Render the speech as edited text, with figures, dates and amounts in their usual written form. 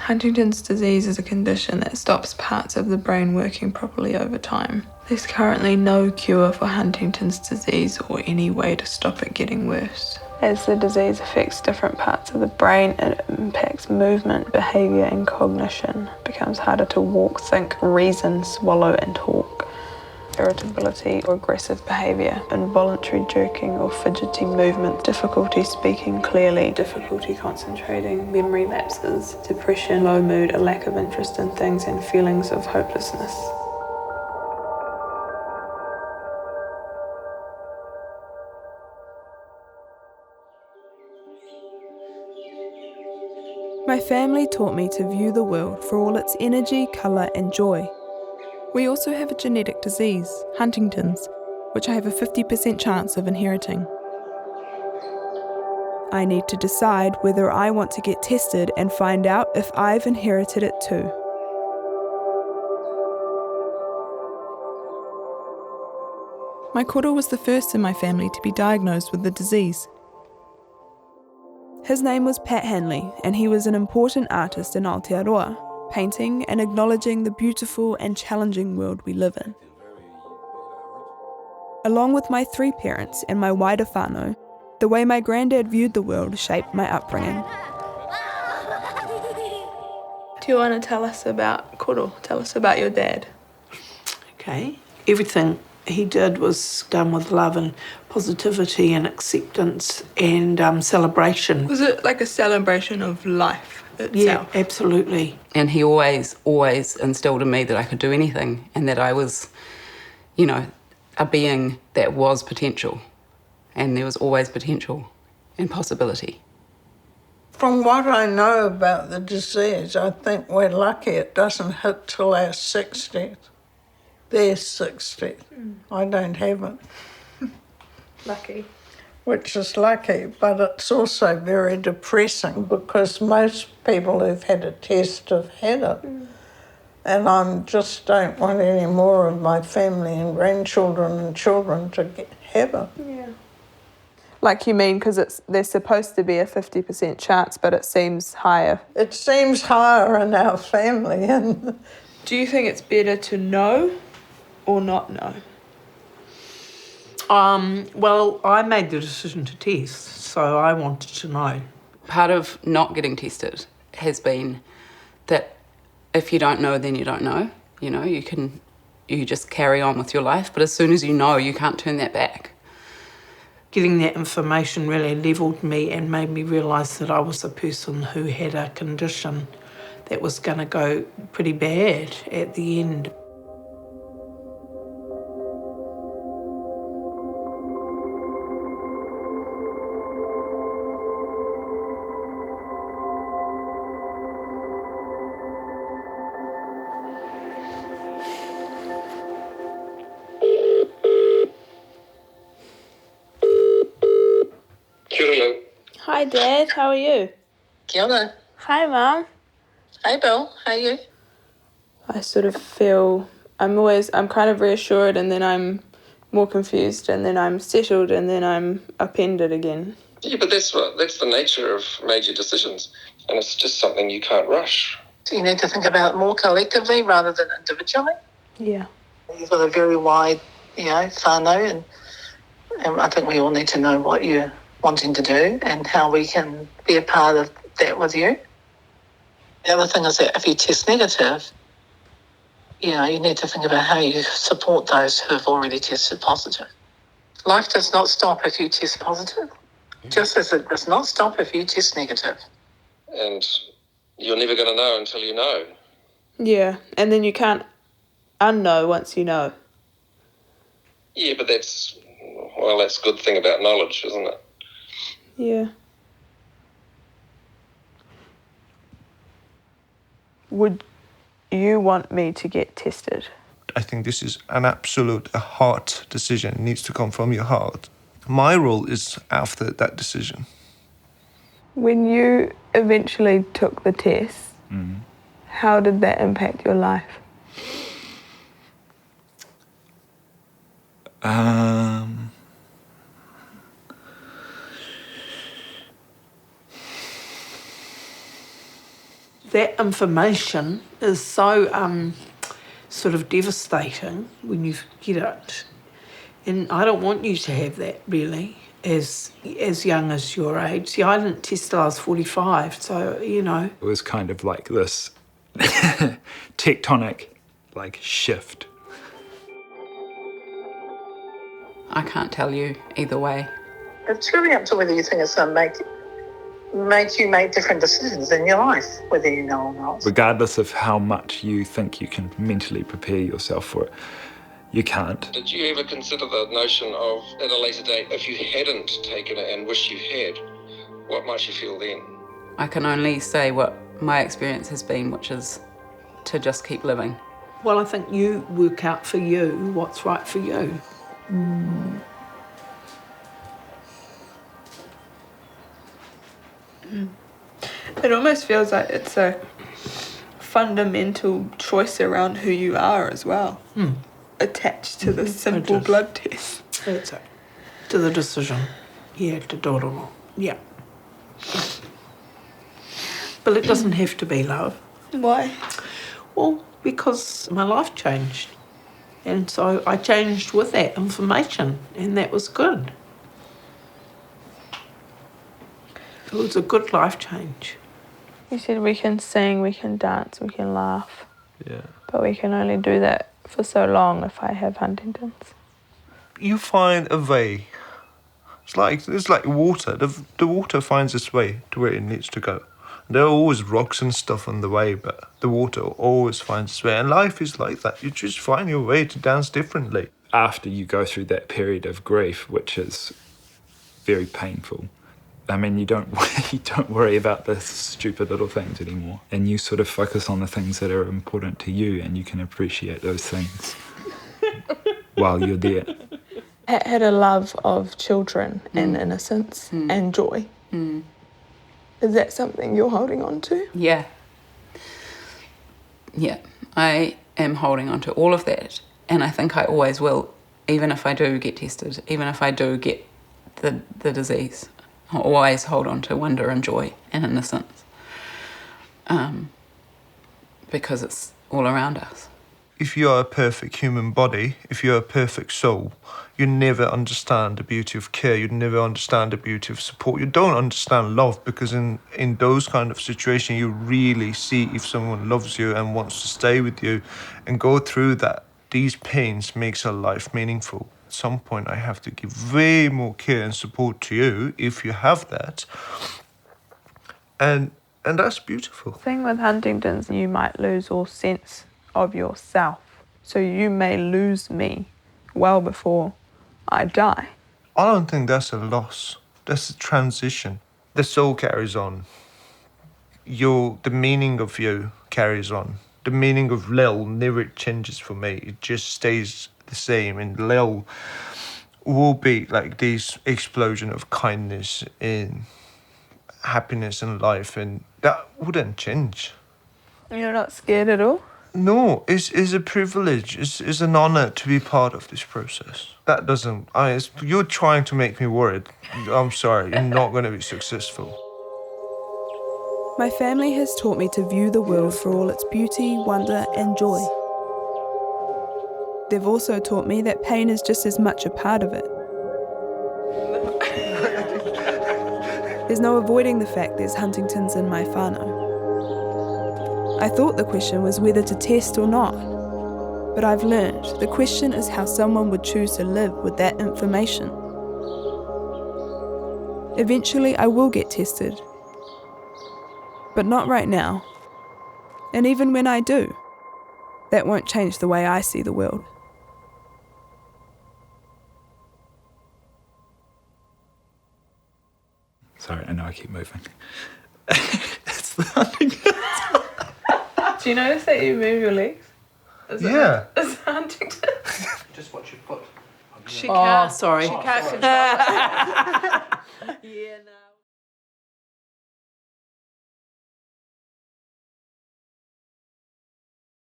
Huntington's disease is a condition that stops parts of the brain working properly over time. There's currently no cure for Huntington's disease or any way to stop it getting worse. As the disease affects different parts of the brain, it impacts movement, behaviour and cognition. It becomes harder to walk, think, reason, swallow and talk. Irritability or aggressive behaviour, involuntary jerking or fidgety movement, difficulty speaking clearly, difficulty concentrating, memory lapses, depression, low mood, a lack of interest in things and feelings of hopelessness. My family taught me to view the world for all its energy, colour and joy. We also have a genetic disease, Huntington's, which I have a 50% chance of inheriting. I need to decide whether I want to get tested and find out if I've inherited it too. My koro was the first in my family to be diagnosed with the disease. His name was Pat Hanley, and he was an important artist in Aotearoa, painting and acknowledging the beautiful and challenging world we live in. Along with my 3 parents and my wider whānau, the way my granddad viewed the world shaped my upbringing. Do you want to tell us about koro? Tell us about your dad. Okay. Everything he did was done with love and positivity and acceptance and celebration. Was it like a celebration of life itself? Yeah, absolutely. And he always instilled in me that I could do anything and that I was, a being that was potential. And there was always potential and possibility. From what I know about the disease, I think we're lucky it doesn't hit till our 60s. They're 60. I don't have it. Lucky. Which is lucky, but it's also very depressing because most people who've had a test have had it. And I just don't want any more of my family and grandchildren and children to have it. Yeah. Like you mean because there's supposed to be a 50% chance, but it seems higher. It seems higher in our family. And do you think it's better to know or not know? Well, I made the decision to test, so I wanted to know. Part of not getting tested has been that if you don't know, then you don't know. You just carry on with your life, but as soon as you know, you can't turn that back. Getting that information really levelled me and made me realise that I was a person who had a condition that was going to go pretty bad at the end. Hi Dad, how are you? Kia ora. Hi Mum. Hey Bill, how are you? I sort of feel I'm kind of reassured and then I'm more confused and then I'm settled and then I'm upended again. Yeah, but that's the nature of major decisions, and it's just something you can't rush. So you need to think about it more collectively rather than individually. Yeah. You've got a very wide, whānau, and I think we all need to know what you're wanting to do and how we can be a part of that with you. The other thing is that if you test negative, you need to think about how you support those who have already tested positive. Life does not stop if you test positive, just as it does not stop if you test negative. And you're never going to know until you know. Yeah, and then you can't unknow once you know. Yeah, but that's a good thing about knowledge, isn't it? Yeah. Would you want me to get tested? I think this is a heart decision. It needs to come from your heart. My role is after that decision. When you eventually took the test, how did that impact your life? that information is so sort of devastating when you get it. And I don't want you to have that, really, as young as your age. See, I didn't test till I was 45, so, you know. It was kind of like this tectonic, shift. I can't tell you either way. It's really up to whether you think it's going to make you make different decisions in your life, whether you know or not. Regardless of how much you think you can mentally prepare yourself for it, you can't. Did you ever consider the notion of, at a later date, if you hadn't taken it and wish you had, what might you feel then? I can only say what my experience has been, which is to just keep living. Well, I think you work out for you what's right for you. It almost feels like it's a fundamental choice around who you are as well, attached to the simple blood test. That's it. To the decision. Yeah, to do it or not. Yeah. But it doesn't have to be love. Why? Well, because my life changed. And so I changed with that information, and that was good. It was a good life change. You said we can sing, we can dance, we can laugh. Yeah. But we can only do that for so long if I have Huntington's. You find a way. It's like water. The water finds its way to where it needs to go. There are always rocks and stuff on the way, but the water always finds its way. And life is like that. You just find your way to dance differently. After you go through that period of grief, which is very painful, I mean, you don't worry about the stupid little things anymore. And you sort of focus on the things that are important to you, and you can appreciate those things while you're there. Had a love of children and innocence and joy. Is that something you're holding on to? Yeah. Yeah, I am holding on to all of that, and I think I always will, even if I do get tested, even if I do get the disease. I'll always hold on to wonder and joy and innocence, because it's all around us. If you are a perfect human body, if you're a perfect soul, you never understand the beauty of care. You never understand the beauty of support. You don't understand love, because in those kind of situations, you really see if someone loves you and wants to stay with you and go through that. These pains makes a life meaningful. At some point, I have to give way more care and support to you if you have that. And that's beautiful. The thing with Huntington's, you might lose all sense of yourself. So you may lose me well before I die. I don't think that's a loss. That's a transition. The soul carries on. The meaning of you carries on. The meaning of Lil never changes for me. It just stays the same. And Lil will be like this explosion of kindness and happiness in life, and that wouldn't change. You're not scared at all? No, it's a privilege. It's an honor to be part of this process. That doesn't... you're trying to make me worried. I'm sorry, you're not going to be successful. My family has taught me to view the world for all its beauty, wonder and joy. They've also taught me that pain is just as much a part of it. There's no avoiding the fact there's Huntington's in my whānau. I thought the question was whether to test or not, but I've learned the question is how someone would choose to live with that information. Eventually I will get tested, but not right now. And even when I do, that won't change the way I see the world. Sorry, I know I keep moving. It's the Huntington. Do you notice that you move your legs? Is it Huntington? Just watch your foot. She can't. Sorry. She can't control it. Yeah, no.